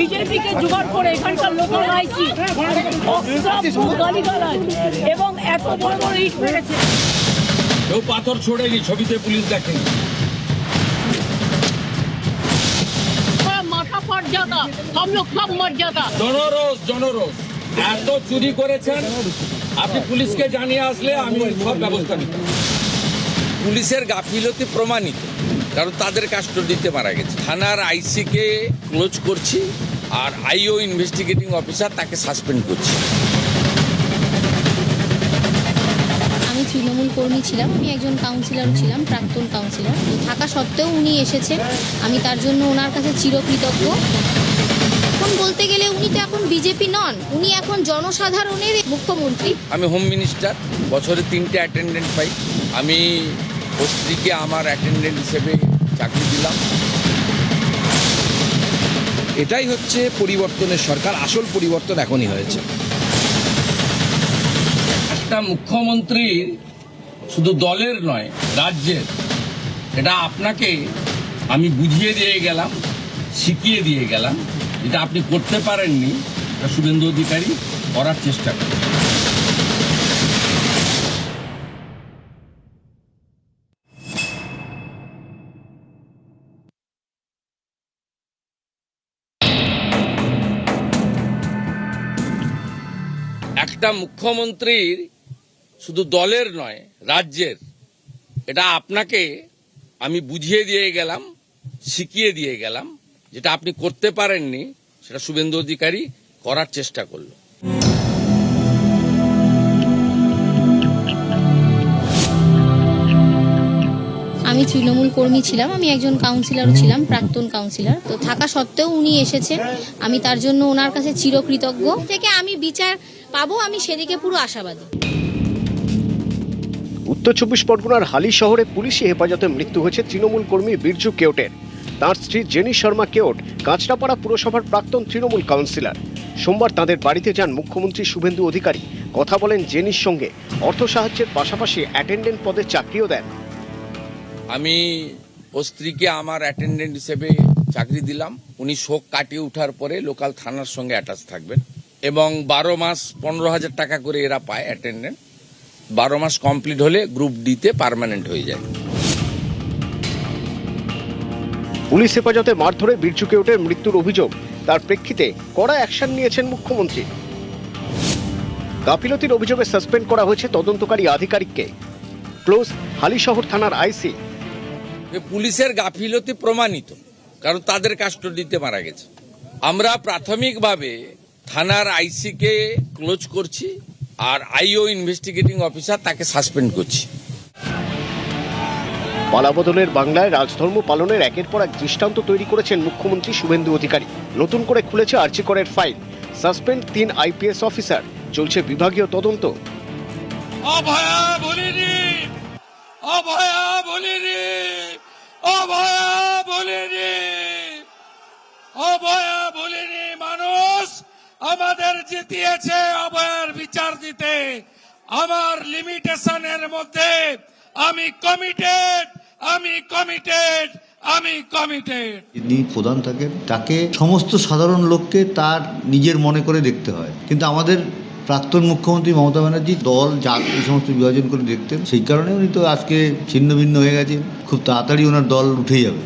বিজেপিকে জোগাড় করে এখানকার লোকাল আইসি গালিগালাজ এবং এত বড় বড় ইট মেরেছে। কেউ পাথর ছোড়েনি, ছবিতে পুলিশ দেখেনি। মাথা ফাট যাতা, हम लोग सब मर जाता। জনরোষ এত চুরি করেছেন, আপনি পুলিশকে জানিয়ে আসলে আমি সব ব্যবস্থা নিব। পুলিশের গাফিলতি প্রমাণিত, কারণ তাদের কাস্টডিতে মারা গেছে। থানার আইসিকে ক্লোজ করছি, আর আইও ইনভেস্টিগেটিং অফিসার তাকে সাসপেন্ড করছি। আমি তৃণমূল কর্মী ছিলাম, আমি একজন কাউন্সিলরও ছিলাম, প্রাক্তন কাউন্সিলর। থাকা সত্ত্বেও উনি এসেছেন, আমি তার জন্য ওনার কাছে চিরকৃতজ্ঞ। এখন বলতে গেলে উনি তো এখন বিজেপি নন, উনি এখন জনসাধারণের মুখ্যমন্ত্রী। আমি হোম মিনিস্টার, বছরে 3টে অ্যাটেন্ডেন্ট পাই। আমি স্ত্রীকে আমার অ্যাটেন্ডেন্ট হিসেবে চাকরি দিলাম। এটাই হচ্ছে পরিবর্তনের সরকার, আসল পরিবর্তন এখনই হয়েছে। একটা মুখ্যমন্ত্রী শুধু দলের নয়, রাজ্যের। এটা আপনাকে আমি বুঝিয়ে দিয়ে গেলাম, শিখিয়ে দিয়ে গেলাম। যেটা আপনি করতে পারেননি, এটা শুভেন্দু অধিকারী করার চেষ্টা করেন। একটা মুখ্যমন্ত্রীর শুধু দলের নয়, রাজ্যের। এটা আপনাকে আমি বুঝিয়ে দিয়ে গেলাম, শিখিয়ে দিয়ে গেলাম। যেটা আপনি করতে পারেননি, সেটা শুভেন্দু অধিকারী করার চেষ্টা করলো। আমি তৃণমূল কর্মী ছিলাম, আমি একজন কাউন্সিলরও ছিলাম, প্রাক্তন কাউন্সিলর। তো থাকা সত্ত্বেও উনি এসেছেন, আমি তার জন্য ওনার কাছে চিরকৃতজ্ঞ। থেকে আমি বিচার পাবো, আমি সেদিকে পুরো আশাবাদী। উত্তর 24 পরগনার হালি শহরে পুলিশি হেফাজতে মৃত্যু হয়েছে তৃণমূল কর্মী বীরজু কেওটের। তাঁর স্ত্রী জেনি শর্মা কেওট কাঁচরাপাড়া পুরসভার প্রাক্তন তৃণমূল কাউন্সিলর। সোমবার তাঁদের বাড়িতে যান মুখ্যমন্ত্রী শুভেন্দু অধিকারী। কথা বলেন জেনির সঙ্গে, অর্থ সাহায্যের পাশাপাশি অ্যাটেন্ডেন্ট পদে চাকরিও দেন। আমি স্ত্রীকে আমার অ্যাটেন্ডেন্ট হিসেবে চাকরি দিলাম। উনি শোক কাটিয়ে ওঠার পরে লোকাল থানার সঙ্গে অ্যাটাচ থাকবেন এবং 12 মাস 15,000 টাকা করে এরা পায় অ্যাটেন্ডেন্ট। 12 মাস কমপ্লিট হলে গ্রুপ ডিতে পার্মানেন্ট হয়ে যায়। পুলিশ হেফাজতে মারধরে বীরজু কেওটের মৃত্যুর অভিযোগ, তার প্রেক্ষিতে কড়া অ্যাকশন নিয়েছেন মুখ্যমন্ত্রী। গাফিলতির অভিযোগে সাসপেন্ড করা হয়েছে তদন্তকারী আধিকারিককে। ক্লোজ হালিশহর থানার আইসি। পুলিশের গাফিলতি প্রমাণিত, কারণ তাদের কাস্টডিতে মারা গেছে। আমরা প্রাথমিকভাবে থানার আইসিকে ক্লোজ করছি, আর আইও ইনভেস্টিগেটিং অফিসার তাকে সাসপেন্ড করছি। পালাবদলের বাংলায় রাজধর্ম পালনের একের পর এক দৃষ্টান্ত তৈরি করেছেন মুখ্যমন্ত্রী শুভেন্দু অধিকারী। নতুন করে খুলেছে আরজি করের ফাইল, সাসপেন্ড 3 আইপিএস অফিসার, চলছে বিভাগীয় তদন্ত। অভয়া বলিনি, অভয়া বলিনি, অভয়া বলিনি, অভয়া বলিনি। মানুষ আমাদের জিতিয়েছে অভয়ার বিচার দিতে। আমার লিমিটেশনের মধ্যে আমি কমিটেড, আমি কমিটেড, আমি কমিটেড। যিনি প্রধান থাকেন তাকে সমস্ত সাধারণ লোককে তার নিজের মনে করে দেখতে হয়, কিন্তু আমাদের প্রাক্তন মুখ্যমন্ত্রী মমতা ব্যানার্জি দল জাত এই সমস্ত বিভাজন করে দেখতেন। সেই কারণে উনি তো আজকে ছিন্ন ভিন্ন হয়ে গেছেন। খুব তাড়াতাড়ি ওনার দল উঠে যাবে।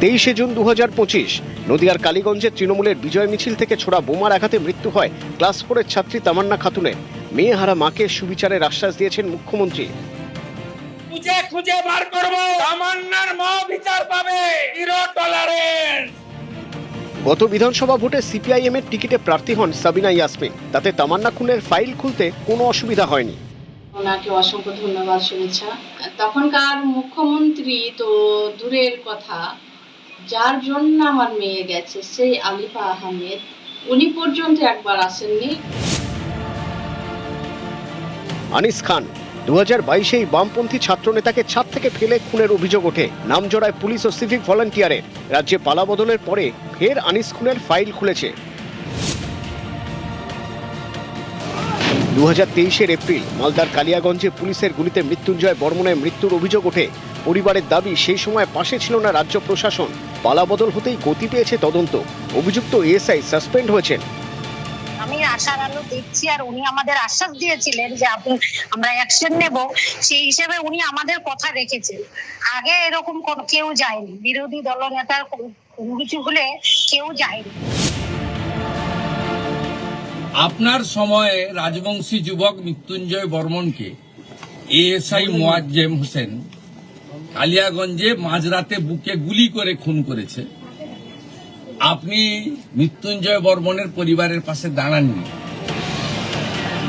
23শে জুন 2025 নদিয়ার কালীগঞ্জে তৃণমূলের বিজয় মিছিল থেকে ছোড়া বোমার আঘাতে মৃত্যু হয় ক্লাস 4-এর ছাত্রী তামান্না খাতুনের। মেয়ে হারা মাকে সুবিচারের আশ্বাস দিয়েছেন মুখ্যমন্ত্রী। খুঁজে খুঁজে বার করব, তামান্নার মা বিচার পাবে, জিরো টলারেন্স। গত বিধানসভা ভোটে সিপিআইএম এর টিকিটে প্রার্থী হন সাবিনা ইয়াসমিন। তাতে তামান্না খুনের ফাইল খুলতে কোনো অসুবিধা হয়নি। ওনাকে অসংখ্য ধন্যবাদ, শুভেচ্ছা। তখনকার মুখ্যমন্ত্রী তো দূরের কথা, যার জন্য আমার মেয়ে গেছে সেই আলিফা আহমেদ, উনি পর্যন্ত একবার আসেননি। আনিস খান 2022 বামপন্থী ছাত্রনেতাকে ছাদ থেকে ফেলে খুনের অভিযোগ ওঠে। নাম জড়ায় পুলিশ ও সিভিক ভলান্টিয়ারের। রাজ্যে পালাবদলের পরে ফের আনিস খুনের ফাইল খুলেছে। 2023 এপ্রিল মালদার কালিয়াগঞ্জে পুলিশের গুলিতে মৃত্যুঞ্জয় বর্মনের মৃত্যুর অভিযোগ ওঠে। পরিবারের দাবি সেই সময় পাশে ছিল না রাজ্য প্রশাসন। পালাবদল হতেই গতি পেয়েছে তদন্ত। অভিযুক্ত এএসআই সাসপেন্ড হয়েছেন। আমি আশার আলো দেখছি, আর উনি আমাদের আশ্বাস দিয়েছিলেন যে আমরা অ্যাকশন নেব, সেই হিসেবে উনি আমাদের কথা রেখেছেন। আগে এরকম কেউ যায়নি, বিরোধী দলনেতার কোনো কিছু হলে কেউ যায়নি। আপনার সময়ে রাজবংশী যুবক মৃত্যুঞ্জয় বর্মনকে এএসআই মোয়াজ্জেম হোসেন কালিয়াগঞ্জে মাঝরাতে বুকে গুলি করে খুন করেছে। আপনি মৃত্যুঞ্জয় বর্মনের পরিবারের পাশে দাঁড়াননি।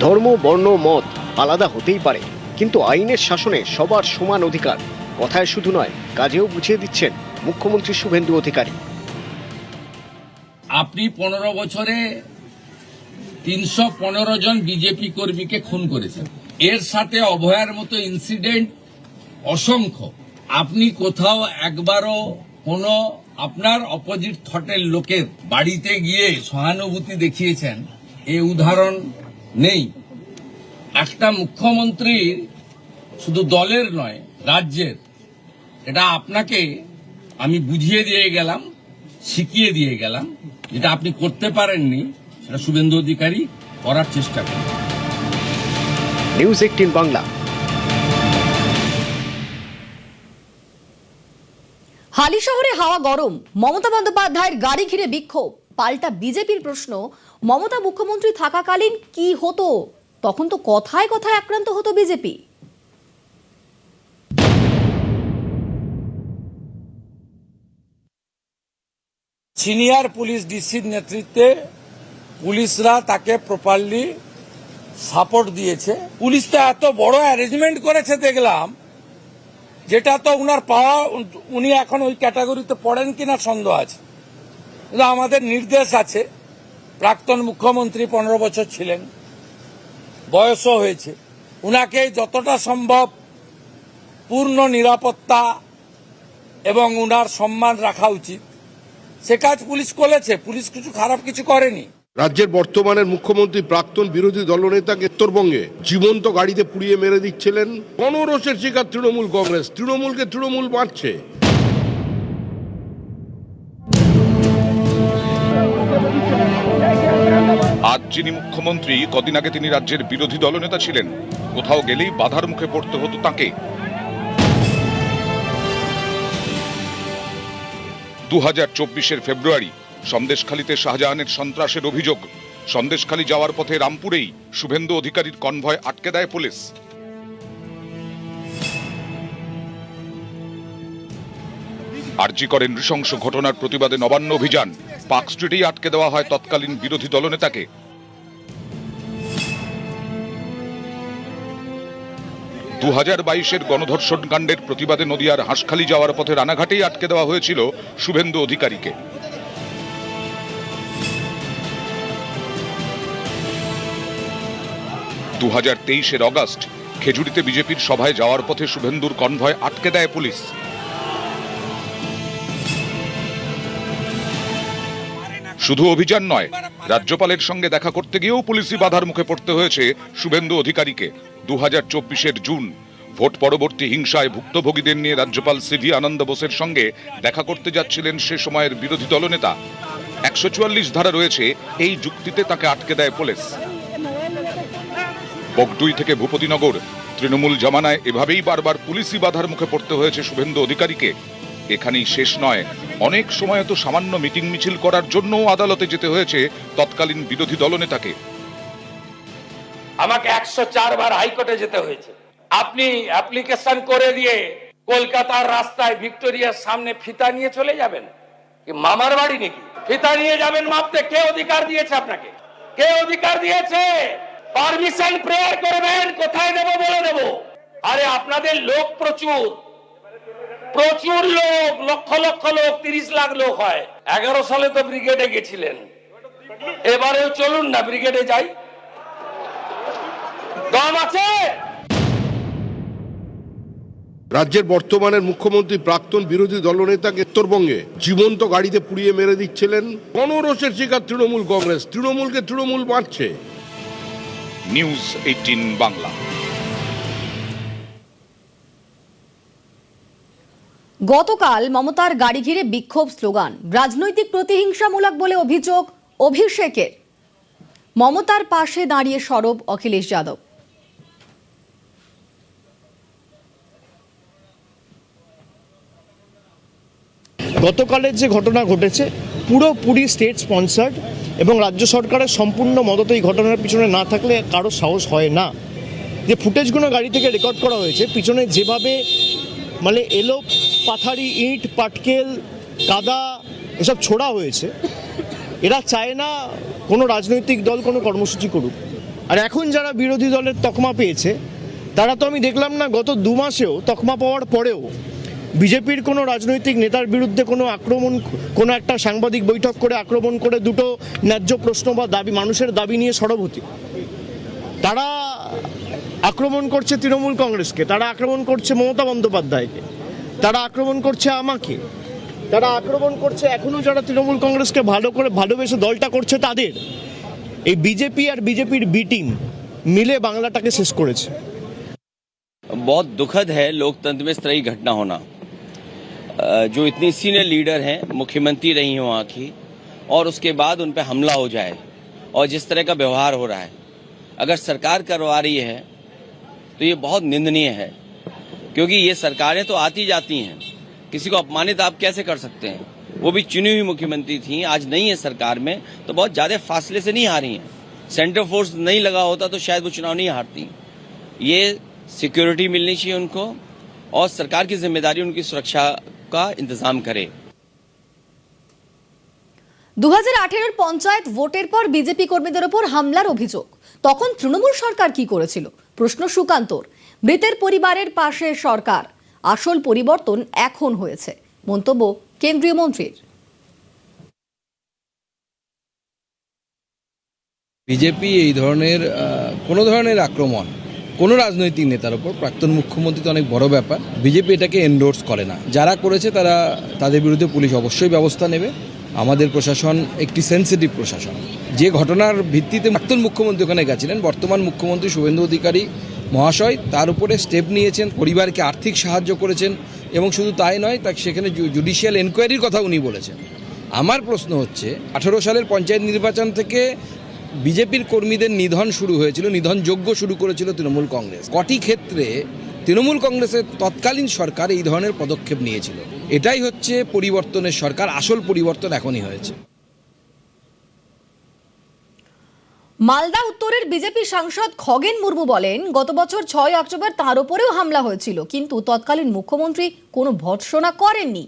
ধর্ম, বর্ণ, মত আলাদা হতেই পারে, কিন্তু আইনের শাসনে সবার সমান অধিকার। কথায় শুধু নয়, কাজেও বুঝিয়ে দিচ্ছেন মুখ্যমন্ত্রী শুভেন্দু অধিকারী। আপনি 15 বছরে 315 জন বিজেপি কর্মীকে খুন করেছেন। এর সাথে অভয়ার মতো ইনসিডেন্ট অসংখ্য। আপনি কোথাও একবারও কোনো আপনার অপোজিট থটের লোকের বাড়িতে গিয়ে সহানুভূতি দেখিয়েছেন এ উদাহরণ নেই। একটা মুখ্যমন্ত্রীর শুধু দলের নয়, রাজ্যের, এটা আপনাকে আমি বুঝিয়ে দিয়ে গেলাম, শিখিয়ে দিয়ে গেলাম। যেটা আপনি করতে পারেননি সেটা শুভেন্দু অধিকারী করার চেষ্টা করেন। নিউজ 18 বাংলা। হালিশহরে হাওয়া গরম, মমতা বন্দ্যোপাধ্যায়ের গাড়ি ঘিরে বিক্ষোভ। পাল্টা বিজেপির প্রশ্ন, মমতা মুখ্যমন্ত্রী থাকাকালীন কি হতো? তখন তো কথায় কথায় আক্রান্ত হতো বিজেপি। সিনিয়র পুলিশ ডিসির নেতৃত্বে পুলিশরা তাকে প্রপারলি সাপোর্ট দিয়েছে। পুলিশ তো এত বড় অ্যারেঞ্জমেন্ট করেছে দেখলাম, যেটা তো উনার পাওয়া, উনি এখন ওই ক্যাটাগরিতে পড়েন কিনা সন্দেহ আছে। কিন্তু আমাদের নির্দেশ আছে, প্রাক্তন মুখ্যমন্ত্রী 15 বছর ছিলেন, বয়সও হয়েছে, উনাকে যতটা সম্ভব পূর্ণ নিরাপত্তা এবং উনার সম্মান রাখা উচিত। সে কাজ পুলিশ করেছে, পুলিশ কিছু খারাপ কিছু করেনি। রাজ্যের বর্তমানের মুখ্যমন্ত্রী প্রাক্তন বিরোধী দলনেতাকে উত্তরবঙ্গে জীবন্ত গাড়িতে পুড়িয়ে মেরে দিচ্ছিলেন। গণরোষের শিকার তৃণমূল কংগ্রেস, তৃণমূলকে তৃণমূল মারছে। আজ যিনি মুখ্যমন্ত্রী, কদিন আগে তিনি রাজ্যের বিরোধী দলনেতা ছিলেন। কোথাও গেলেই বাধার মুখে পড়তে হতো তাকে। 2024 ফেব্রুয়ারি সন্দেশখালীতে শাহজাহানের সন্ত্রাসের অভিযোগ। সন্দেশখালী যাওয়ার পথে রামপুরেই শুভেন্দু অধিকারীর কনভয় আটকে দেয় পুলিশ। আরজি করেন নৃশংস ঘটনার প্রতিবাদে নবান্ন অভিযান। পার্ক স্ট্রিটেই আটকে দেওয়া হয় তৎকালীন বিরোধী দলনেতাকে। 2022 গণধর্ষণ কাণ্ডের প্রতিবাদে নদিয়ার হাঁসখালি যাওয়ার পথে রানাঘাটেই আটকে দেওয়া হয়েছিল শুভেন্দু অধিকারীকে। 2023 অগস্ট খেজুরিতে বিজেপির সভায় যাওয়ার পথে শুভেন্দুর কনভয় আটকে দেয় পুলিশ। শুধু অভিযান নয়, রাজ্যপালের সঙ্গে দেখা করতে গিয়েও পুলিশি বাধার মুখে পড়তে হয়েছে শুভেন্দু অধিকারীকে। 2024 জুন ভোট পরবর্তী হিংসায় ভুক্তভোগীদের নিয়ে রাজ্যপাল সিভি আনন্দ বোসের সঙ্গে দেখা করতে যাচ্ছিলেন সে সময়ের বিরোধী দলনেতা। 144 ধারা রয়েছে, এই যুক্তিতে তাকে আটকে দেয় পুলিশ। বগডুই থেকে ভূপতিনগর তৃণমূল জমানায় এভাবেই বারবার পুলিশি বাধার মুখে পড়তে হয়েছে শুভেন্দু অধিকারীকে। এখানেই শেষ নয়, অনেক সময় তো সামান্য মিটিং মিছিল করার জন্যও আদালতে যেতে হয়েছে তৎকালীন বিরোধী দলনেতাকে। আমাকে 104 বার হাইকোর্টে যেতে হয়েছে। আপনি অ্যাপ্লিকেশন করে দিয়ে কলকাতার রাস্তায় ভিক্টোরিয়ার সামনে ফিতা নিয়ে চলে যাবেন? কি মামার বাড়ি নাকি? ফিতা নিয়ে যাবেন মাপতে? কে অধিকার দিয়েছে আপনাকে? কে অধিকার দিয়েছে? পারমিশন প্রেয়ার করবেন, কোথায় দেব বলে দেব। আরে আপনাদের লোক প্রচুর, প্রচুর লোক, লক্ষ লক্ষ লোক, 30 লাখ লোক হয়। 11 সালে তো ব্রিগেডে গেছিলেন, এবারেও চলুন না ব্রিগেডে যাই, দম আছে। রাজ্যের বর্তমানের মুখ্যমন্ত্রী প্রাক্তন বিরোধী দলনেতাকে উত্তরবঙ্গে জীবন্ত গাড়িতে পুড়িয়ে মেরে দিচ্ছিলেন। গণরোষের শিকার তৃণমূল কংগ্রেস, তৃণমূলকে তৃণমূল মারছে। নিউজ 18 বাংলা। গতকাল মমতার গাড়ি ঘিরে বিক্ষোভ স্লোগান, রাজনৈতিক প্রতিহিংসামূলক বলে অভিযোগ অভিষেকের। মমতার পাশে দাঁড়িয়ে সরব অখিলেশ যাদব। গতকালের যে ঘটনা ঘটেছে পুরোপুরি স্টেট স্পন্সার্ড এবং রাজ্য সরকারের সম্পূর্ণ মদত এই ঘটনার পিছনে না থাকলে কারো সাহস হয় না। যে ফুটেজগুলো গাড়ি থেকে রেকর্ড করা হয়েছে, পিছনে যেভাবে মানে এলো পাথারি, ইট, পাটকেল, কাদা এসব ছোড়া হয়েছে, এরা চায় না কোনো রাজনৈতিক দল কোনো কর্মসূচি করুক। আর এখন যারা বিরোধী দলের তকমা পেয়েছে তারা তো আমি দেখলাম না গত 2 মাসেও তকমা পাওয়ার পরেও বিজেপির কোনো রাজনৈতিক নেতার বিরুদ্ধে কোনো আক্রমণ, কোনো একটা সাংবাদিক বৈঠক করে আক্রমণ করে দুটো ন্যায্য প্রশ্ন বা দাবি, মানুষের দাবি নিয়ে সরব হতে। তারা আক্রমণ করছে তৃণমূল কংগ্রেসকে, তারা আক্রমণ করছে মমতা বন্দ্যোপাধ্যায়কে, তারা আক্রমণ করছে আমাকে, তারা আক্রমণ করছে এখনো যারা তৃণমূল কংগ্রেসকে ভালো করে ভালোবেসে দলটা করছে তাদের। এই বিজেপি আর বিজেপির বি টিম মিলে বাংলাটাকে শেষ করেছে। बहुत दुखद है लोकतंत्र में इस तरह की घटना होना। जो इतनी सीनियर लीडर हैं, मुख्यमंत्री रही हैं वहाँ की, और उसके बाद उन पे हमला हो जाए और जिस तरह का व्यवहार हो रहा है, अगर सरकार करवा रही है तो ये बहुत निंदनीय है, क्योंकि ये सरकारें तो आती जाती हैं, किसी को अपमानित आप कैसे कर सकते हैं। वो भी चुनी हुई मुख्यमंत्री थी, आज नहीं है सरकार में, तो बहुत ज़्यादा फासले से नहीं हारी हैं। सेंटर फोर्स नहीं लगा होता तो शायद वो चुनाव नहीं हारती। ये सिक्योरिटी मिलनी चाहिए उनको, और सरकार की जिम्मेदारी उनकी सुरक्षा का इंतजाम करे। 2018 পঞ্চায়েত ভোটের পর বিজেপি কর্মীদের উপর হামলার অভিযোগ, তখন তৃণমূল সরকার কি করেছিল? প্রশ্ন সুকান্তর। মৃতের পরিবারের পাশে সরকার, আসল পরিবর্তন এখন হয়েছে, মন্তব্য কেন্দ্রীয় মন্ত্রীর। বিজেপি এই ধরনের কোনো ধরনের আক্রমণ কোনো রাজনৈতিক নেতার উপর, প্রাক্তন মুখ্যমন্ত্রী তো অনেক বড় ব্যাপার, বিজেপি এটাকে এন্ডোর্স করে না। যারা করেছে তাদের বিরুদ্ধে পুলিশ অবশ্যই ব্যবস্থা নেবে। আমাদের প্রশাসন একটি সেন্সিটিভ প্রশাসন। যে ঘটনার ভিত্তিতে প্রাক্তন মুখ্যমন্ত্রী ওখানে গেছিলেন, বর্তমান মুখ্যমন্ত্রী শুভেন্দু অধিকারী মহাশয় তার উপরে স্টেপ নিয়েছেন, পরিবারকে আর্থিক সাহায্য করেছেন, এবং শুধু তাই নয়, তাকে সেখানে জুডিশিয়াল এনকোয়ারির কথা উনি বলেছেন। আমার প্রশ্ন হচ্ছে, 18 সালের পঞ্চায়েত নির্বাচন থেকে বিজেপির কর্মীদের নিধন শুরু হয়েছিল, নিধন যজ্ঞ শুরু করেছিল তৃণমূল কংগ্রেস। কটি ক্ষেত্রে তৃণমূল কংগ্রেসের তৎকালীন সরকার এই ধরনের পদক্ষেপ নিয়েছিল। এটাই হচ্ছে পরিবর্তনের সরকার, আসল পরিবর্তন এখনই হয়েছে। মালদা উত্তরের বিজেপি সাংসদ খগেন মুর্মু বলেন, গত বছর 6 অক্টোবর তাঁর উপরেও হামলা হয়েছিল, কিন্তু তৎকালীন মুখ্যমন্ত্রী কোনো ভর্ৎসনা করেননি।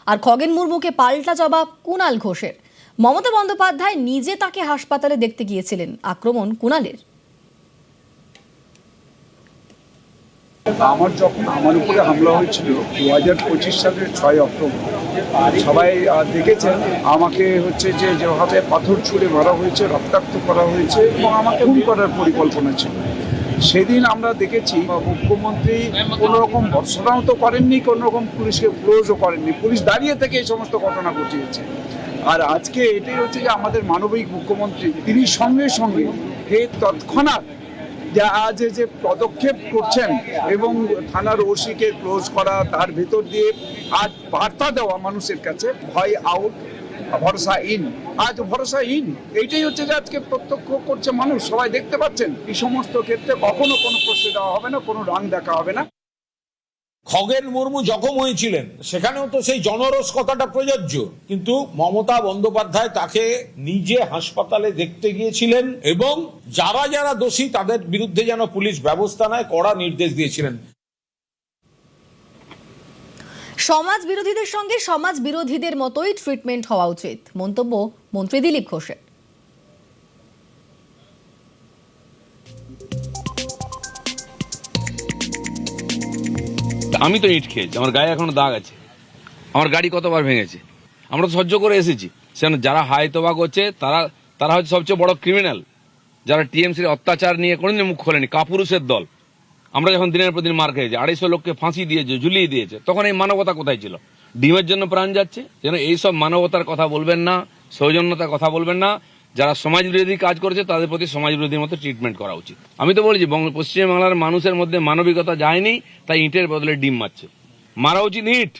আর খগেন মুর্মুকে পাল্টা জবাব কুণাল ঘোষের। মমতা বন্দ্যোপাধ্যায় নিজে তাকে হাসপাতালে দেখতে গিয়েছিলেন, আক্রমণ কুণালের। আমার উপরে হামলা হয়েছিল 2025 সালের 6 অক্টোবর। সবাই দেখেছেন আমাকে যেভাবে পাথর ছুঁড়ে মারা হয়েছে, রক্তাক্ত করা হয়েছে এবং আমাকে খুন করার পরিকল্পনা ছিল। সেদিন আমরা দেখেছি মুখ্যমন্ত্রী কোনো রকম ভর্ৎসনাও তো করেননি, কোনো রকম পুলিশকে ক্লোজও করেননি, পুলিশ দাঁড়িয়ে থেকে এই সমস্ত ঘটনা ঘটিয়েছে। আর আজকে এটাই হচ্ছে যে আমাদের মানবিক মুখ্যমন্ত্রী, তিনি সঙ্গে সঙ্গে তৎক্ষণাৎ যে পদক্ষেপ করছেন এবং থানার ওসিকে ক্লোজ করা, তার ভেতর দিয়ে আজ বার্তা দেওয়া মানুষের কাছে, ভয় আউট, ভরসা ইন। আজ ভরসা ইন, এইটাই হচ্ছে যে আজকে প্রত্যক্ষ করছে মানুষ, সবাই দেখতে পাচ্ছেন। এই সমস্ত ক্ষেত্রে কখনো কোনো প্রশ্ন দেওয়া হবে না, কোনো রাং দেখা হবে না। খগেন মুর্মু জখম হয়েছিলেন, সেখানেও তো সেই জনরোষ কথাটা প্রযোজ্য, কিন্তু মমতা বন্দ্যোপাধ্যায় তাকে নিজে হাসপাতালে দেখতে গিয়েছিলেন এবং যারা যারা দোষী তাদের বিরুদ্ধে যেন পুলিশ ব্যবস্থা নেয়, কড়া নির্দেশ দিয়েছিলেন। সমাজ বিরোধীদের সঙ্গে সমাজ বিরোধীদের মতোই ট্রিটমেন্ট হওয়া উচিত, মন্তব্য মন্ত্রী দিলীপ ঘোষের। আমি তো ইট খেয়েছি, আমার গায়ে এখনো দাগ আছে, আমার গাড়ি কতবার ভেঙেছে, আমরা তো সহ্য করে এসেছি। সেখানে যারা হায়তোবা করছে তারা হচ্ছে সবচেয়ে বড় ক্রিমিনাল, যারা টিএমসির অত্যাচার নিয়ে কোনোদিন মুখ খোলেনি, কাপুরুষের দল। আমরা যখন দিনের পর দিন মার খেয়েছি, 250 লোককে ফাঁসি দিয়েছে, ঝুলিয়ে দিয়েছে, তখন এই মানবতা কোথায় ছিল? ডিমের জন্য প্রাণ যাচ্ছে। যেন এইসব মানবতার কথা বলবেন না, সৌজন্যতার কথা বলবেন না। যারা সমাজ বিরোধী কাজ করেছে তাদের প্রতি সমাজ বিরোধীর মতো ট্রিটমেন্ট করা উচিত। আমি তো বলছি, পশ্চিমবাংলার মানুষের মধ্যে মানবিকতা যায়নি, তাই ইটের বদলে ডিম মারছে। মারা উচিত ইট,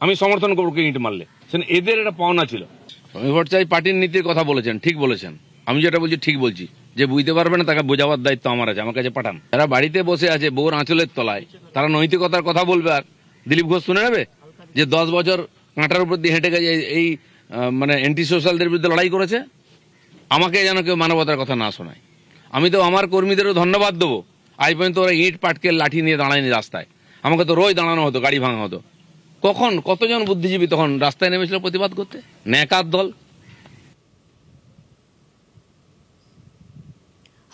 আমি সমর্থন করবো ইট মারলে, এদের এটা পাওনা ছিল। সমীর ভট্টাচার্য পার্টির নীতির কথা বলেছেন, ঠিক বলেছেন। আমি যেটা বলছি ঠিক বলছি, যে বুঝতে পারবে না তাকে বোঝাবার দায়িত্ব আমার আছে, আমার কাছে পাঠান। যারা বাড়িতে বসে আছে বউর আঁচলের তলায়, তারা নৈতিকতার কথা বলবে আর দিলীপ ঘোষ শুনে নেবে যে 10 বছর কাঁটার উপর দিয়ে হেঁটে গেছে, এই মানে অ্যান্টি সোশ্যালদের বিরুদ্ধে লড়াই করেছে। আমাকে যেন কেউ মানবতার কথা না শোনায়। আমি তো আমার কর্মীদেরও ধন্যবাদ দেবো, আজ পর্যন্ত ওরা ইট পাটকেল লাঠি নিয়ে দাঁড়ায়নি রাস্তায়। আমাকে তো রোজ দাঁড়ানো হতো, গাড়ি ভাঙা হতো। কতজন বুদ্ধিজীবী তখন রাস্তায় নেমেছিল প্রতিবাদ করতে? ন্যাকার দল।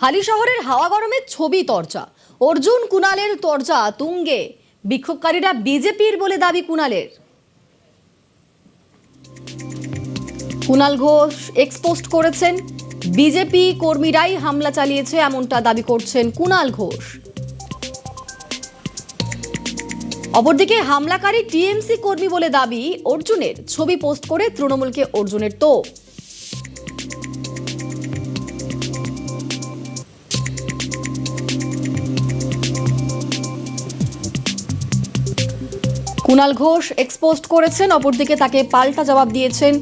হালি শহরের হাওয়া গরমের ছবি তরজা, অর্জুন কুণালের তরজা তুঙ্গে। বিক্ষোভকারীরা বিজেপির বলে দাবি কুণালের। কুণাল ঘোষ এক্সপোস্ট করেছেন, বিজেপি কর্মীরাই হামলা চালিয়েছে এমনটা দাবি করছেন কুণাল ঘোষ। অপরদিকে হামলাকারী টিএমসি কর্মী বলে দাবি অর্জুনের। ছবি পোস্ট করে তৃণমূলকে অর্জুনের তোপ। কুণাল ঘোষ এক্সপোস্ট করেছেন, অপরদিকে তাকে পাল্টা জবাব দিয়েছেন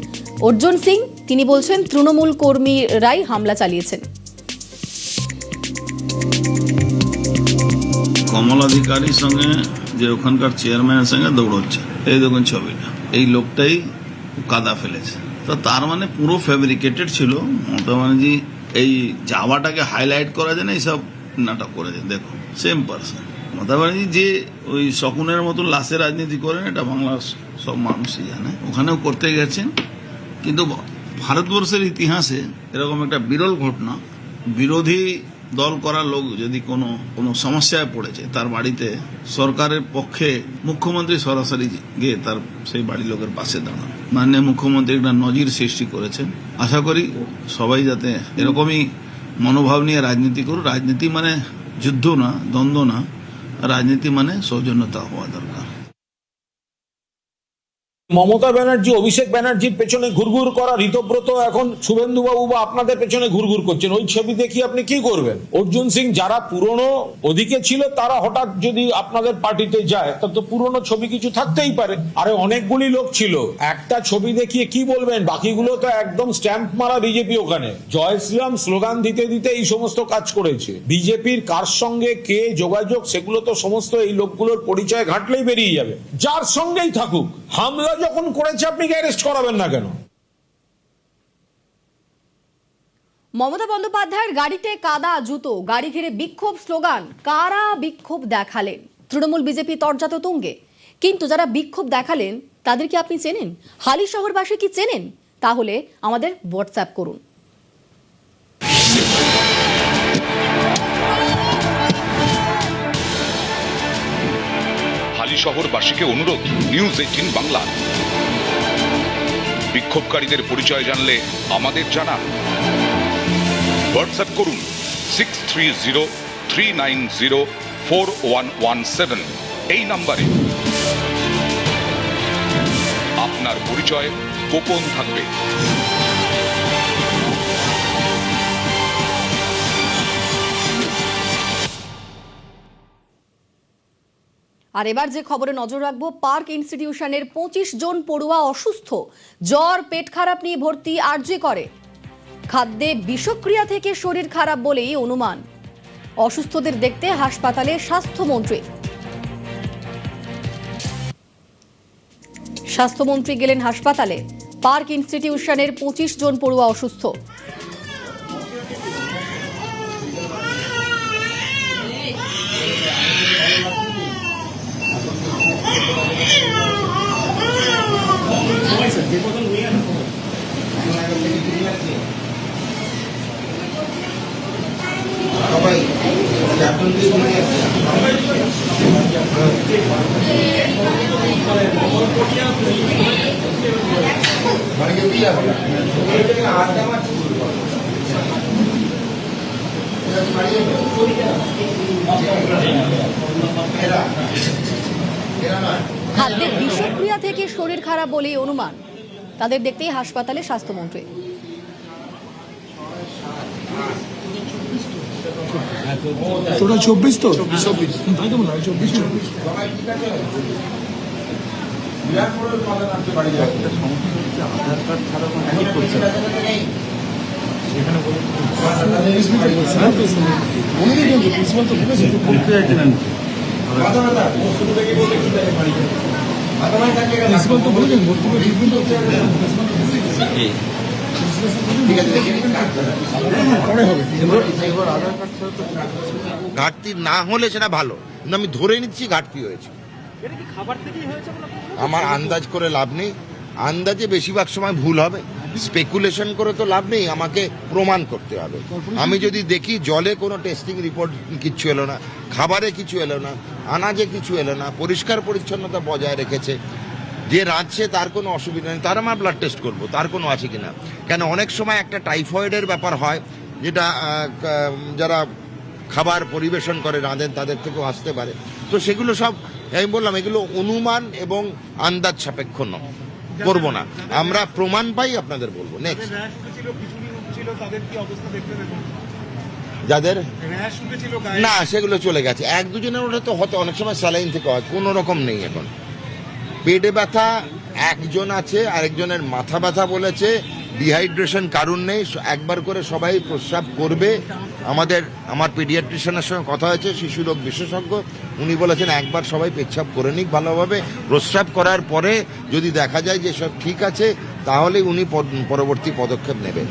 অর্জুন সিং। তিনি বলছেন তৃণমূল কর্মীরাই হামলা চালিয়েছেন। কমল অধিকারীর সঙ্গে যে ওখানকার চেয়ারম্যানের সঙ্গে দৌড়চ্ছে, এই দেখুন ছবিটা, এই লোকটাই কাদা ফেলেছে। তো তার মানে পুরো ফ্যাব্রিকেটেড ছিল। মমতা ব্যানার্জি এই যাওয়াটাকে হাইলাইট করা যায় না, এইসব নাটক করেছে। দেখুন সেম পার্সন মমতা ব্যানার্জি যে ওই শকুনের মতো লাশের রাজনীতি করেন, এটা বাংলার সব মানুষই জানে। ওখানেও করতে গেছেন, কিন্তু ভারতবর্ষের ইতিহাসে এরকম একটা বিরল ঘটনা, বিরোধী দল করা লোক যদি কোনো সমস্যায় পড়েছে, তার বাড়িতে সরকারের পক্ষে মুখ্যমন্ত্রী সরাসরি গিয়ে তার সেই বাড়ির লোকের পাশে দাঁড়ান। মাননীয় মুখ্যমন্ত্রী একটা নজির সৃষ্টি করেছেন। আশা করি সবাই যাতে এরকমই মনোভাব নিয়ে রাজনীতি করুন। রাজনীতি মানে যুদ্ধ না, দ্বন্দ্ব না, রাজনীতি মানে সৌজন্যতা হওয়া দরকার। মমতা ব্যানার্জি অভিষেক ব্যানার্জির পেছনে ঘুরঘুর করা ঋতব্রত এখন শুভেন্দু বাবু বা আপনাদের পেছনে ঘুরঘুর করছেন। ওই ছবি দেখি আপনি কি করবেন? অর্জুন সিং যারা পুরনো ওদিকে ছিল, তারা হঠাৎ যদি আপনাদের পার্টিতে যায়, তবে তো পুরনো ছবি কিছু থাকতেই পারে। আরে অনেকগুলি লোক ছিল, একটা ছবি দেখিয়ে কি বলবেন? বাকিগুলো তো একদম স্ট্যাম্প মারা বিজেপি। ওখানে জয় শ্রীরাম স্লোগান দিতে দিতে এই সমস্ত কাজ করেছে। বিজেপির কার সঙ্গে কে যোগাযোগ, সেগুলো তো সমস্ত এই লোকগুলোর পরিচয় ঘাটলেই বেরিয়ে যাবে। যার সঙ্গেই থাকুক, হামলা যখন করেছে আপনি কি অ্যারেস্ট করাবেন না কেন? মমতা বন্দ্যোপাধ্যায়ের গাড়িতে কাদা জুতো, গাড়ি ঘিরে বিক্ষোভ, স্লোগান। কারা বিক্ষোভ দেখালেন? তৃণমূল বিজেপি তরজা তো তুঙ্গে। কিন্তু যারা বিক্ষোভ দেখালেন তাদের কি আপনি চেনেন? হালি শহরবাসী কি চেনেন? তাহলে আমাদের হোয়াটসঅ্যাপ করুন। হালি শহরবাসীকে অনুরোধ, নিউজ 18 বাংলা। বিক্ষোভকারীদের পরিচয় জানলে আমাদের জানান। হোয়াটসঅ্যাপ করুন 6303904117 এই নম্বরে। আপনার পরিচয় গোপন থাকবে। আর এবার যে খবরে নজর রাখবো, পার্ক ইনস্টিটিউশনের 25 জন পড়ুয়া অসুস্থ, জ্বর, পেট খারাপ নিয়ে ভর্তি আরজি করে। খাদ্যে বিষক্রিয়া থেকে শরীর খারাপ বলেই অনুমান। অসুস্থদের দেখতে হাসপাতালে স্বাস্থ্যমন্ত্রী। স্বাস্থ্যমন্ত্রী গেলেন হাসপাতালে। পার্ক ইনস্টিটিউশনের 25 জন পড়ুয়া অসুস্থ। খাদ্যের বিষক্রিয়া থেকে শরীর খারাপ বলেই অনুমান। তাদের দেখতেই হাসপাতালে স্বাস্থ্যমন্ত্রী। টোটাল 24 তো 24 ঘাটতি না হলে সেটা ভালো, কিন্তু আমি ধরে নিচ্ছি ঘাটতি হয়েছে। আমার আন্দাজ করে লাভ নেই, আন্দাজে বেশিরভাগ সময় ভুল হবে, স্পেকুলেশন করে তো লাভ নেই, আমাকে প্রমাণ করতে হবে। আমি যদি দেখি জলে কোনো টেস্টিং রিপোর্ট কিচ্ছু এলো না, খাবারে কিছু এলো না, আনাজে কিছু এলো না, পরিষ্কার পরিচ্ছন্নতা বজায় রেখেছে, যে রাঁধছে তার কোনো অসুবিধা নেই, তার আমার ব্লাড টেস্ট করবো তার কোনো আছে কিনা। কেন অনেক সময় একটা টাইফয়েডের ব্যাপার হয়, যেটা যারা খাবার পরিবেশন করে রাঁধেন তাদের থেকেও আসতে পারে। তো সেগুলো সব আমি বললাম, এগুলো অনুমান এবং আন্দাজ সাপেক্ষ করবো না, আমরা প্রমাণ পাই আপনাদের বলবো। নেক্সট, যাদের না সেগুলো চলে গেছে, এক দুজনের ওটা তো হয়তো অনেক সময় স্যালাইন থেকে হয়, কোনো রকম নেই। এখন পেটে ব্যথা একজন আছে, আরেকজনের মাথা ব্যথা বলেছে, ডিহাইড্রেশন কারণ নেই, একবার করে সবাই প্রস্রাব করবে। আমার পিডিয়াট্রিশিয়ানের সঙ্গে কথা হয়েছে, শিশু রোগ বিশেষজ্ঞ, উনি বলেছেন একবার সবাই পেচ্ছাপ করে নিক ভালোভাবে, প্রস্রাব করার পরে যদি দেখা যায় যে সব ঠিক আছে তাহলে উনি পরবর্তী পদক্ষেপ নেবেন।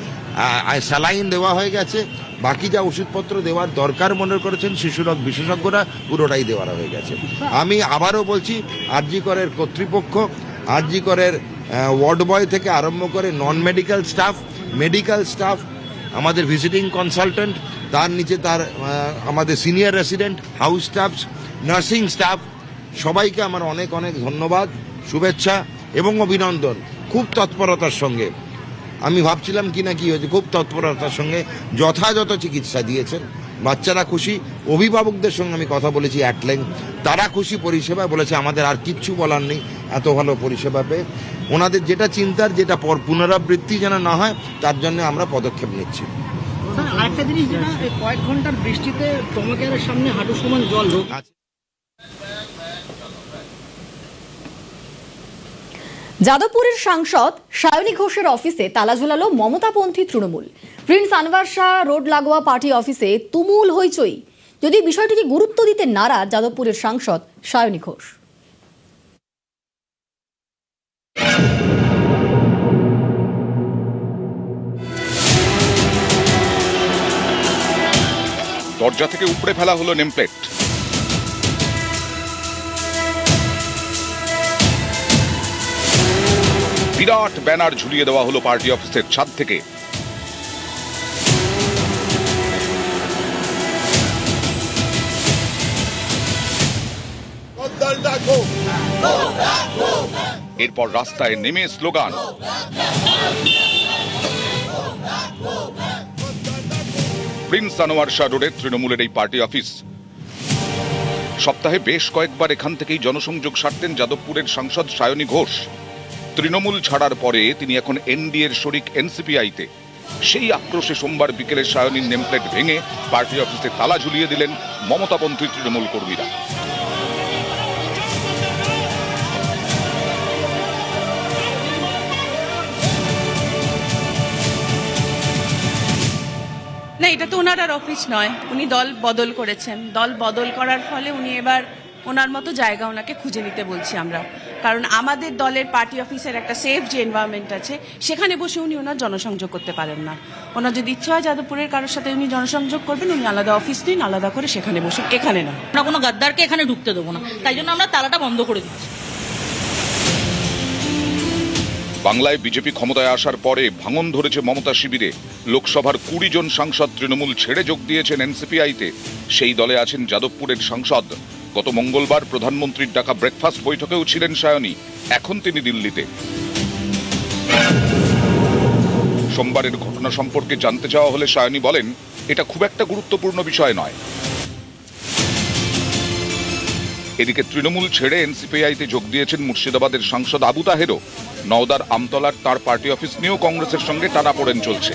স্যালাইন দেওয়া হয়ে গেছে, বাকি যা ওষুধপত্র দেওয়ার দরকার মনে করেছেন শিশু রোগ বিশেষজ্ঞরা পুরোটাই দেওয়া হয়ে গেছে। আমি আবারও বলছি, আরজি করের কর্তৃপক্ষ, আরজি করের ওয়ার্ড বয় থেকে আরম্ভ করে non medical staff, medical staff, আমাদের ভিজিটিং কনসালটেন্ট, তার নিচে তার আমাদের senior resident, house staff, nursing staff, সবাইকে আমার অনেক অনেক ধন্যবাদ, শুভেচ্ছা এবং অভিনন্দন। খুব তৎপরতার সঙ্গে, আমি ভাবছিলাম কি না কি হয়েছে, খুব তৎপরতার সঙ্গে যথাযথ চিকিৎসা দিয়েছেন। বাচ্চারা খুশি, অভিভাবকদের সঙ্গে আমি কথা বলেছি অ্যাট লেংথ, তারা খুশি পরিষেবা, বলেছে আমাদের আর কিচ্ছু বলার নেই এত ভালো পরিষেবা পেয়ে। ওনাদের যেটা চিন্তার, যেটা পুনরাবৃত্তি যেন না হয় তার জন্য আমরা পদক্ষেপ নিচ্ছি। আরেকটা জিনিস, যেটা কয়েক ঘন্টার বৃষ্টিতে টমেকের সামনে হাঁটু সমান জল। যাদবপুরের সাংসদ সায়নী ঘোষের অফিসে তালা ঝোলালো মমতাপন্থী তৃণমূল। প্রিন্স আনভার শাহ রোড লাগোয়া পার্টি অফিসে তুমুল হইচই, যদি বিষয়টিকে গুরুত্ব দিতে নারাজ যাদবপুরের সাংসদ সায়নী ঘোষ। দরজা থেকে উপড়ে ফেলা হলো নেমপ্লেট। বিরাট ব্যানার ঝুলিয়ে দেওয়া হলো পার্টি অফিসের ছাদ থেকে। এরপর রাস্তায় নেমে স্লোগান। প্রিন্স আনোয়ার শাহ রোডে তৃণমূলের এই পার্টি অফিস। সপ্তাহে বেশ কয়েকবার এখান থেকেই জনসংযোগ সারতেন যাদবপুরের সাংসদ সায়নী ঘোষ। তৃণমূল ছাড়ার পরে তিনি এখন এনডিএর শরিক এনসিপিআইতে। সেই আক্রোশে সোমবার বিকেলে সায়নীর নেমপ্লেট ভেঙে পার্টি অফিসে তালা ঝুলিয়ে দিলেন মমতাপন্থী তৃণমূল কর্মীরা। না, এটা তো ওনার আর অফিস নয়, উনি দল বদল করেছেন। দল বদল করার ফলে উনি এবার ওনার মতো জায়গা ওনাকে খুঁজে নিতে বলছি আমরা, কারণ আমাদের দলের পার্টি অফিসের একটা সেফ যে এনভায়রনমেন্ট আছে সেখানে বসে উনি ওনার জনসংযোগ করতে পারেন না। ওনার যদি ইচ্ছা হয় যাদবপুরের কারোর সাথে উনি জনসংযোগ করবেন, উনি আলাদা অফিস নিন, আলাদা করে সেখানে বসুন, এখানে না। আমরা কোনো গাদ্দারকে এখানে ঢুকতে দেবো না, তাই জন্য আমরা তালাটা বন্ধ করে দিচ্ছি। বাংলায় বিজেপি ক্ষমতায় আসার পরে ভাঙন ধরেছে মমতা শিবিরে। লোকসভার 20 জন সাংসদ তৃণমূল ছেড়ে যোগ দিয়েছেন এনসিপিআইতে। সেই দলে আছেন যাদবপুরের সাংসদ। গত মঙ্গলবার প্রধানমন্ত্রীর ডাকা ব্রেকফাস্ট বৈঠকেও ছিলেন সায়নী, এখন তিনি দিল্লিতে। সোমবারের ঘটনা সম্পর্কে জানতে চাওয়া হলে সায়নী বলেন, এটা খুব একটা গুরুত্বপূর্ণ বিষয় নয়। এদিকে তৃণমূল ছেড়ে এনসিপিআইতে যোগ দিয়েছেন মুর্শিদাবাদের সাংসদ আবু তাহেরও। নওদার আমতলার তার পার্টি অফিস নিয়েও কংগ্রেসের সঙ্গে টানাপোড়েন চলছে।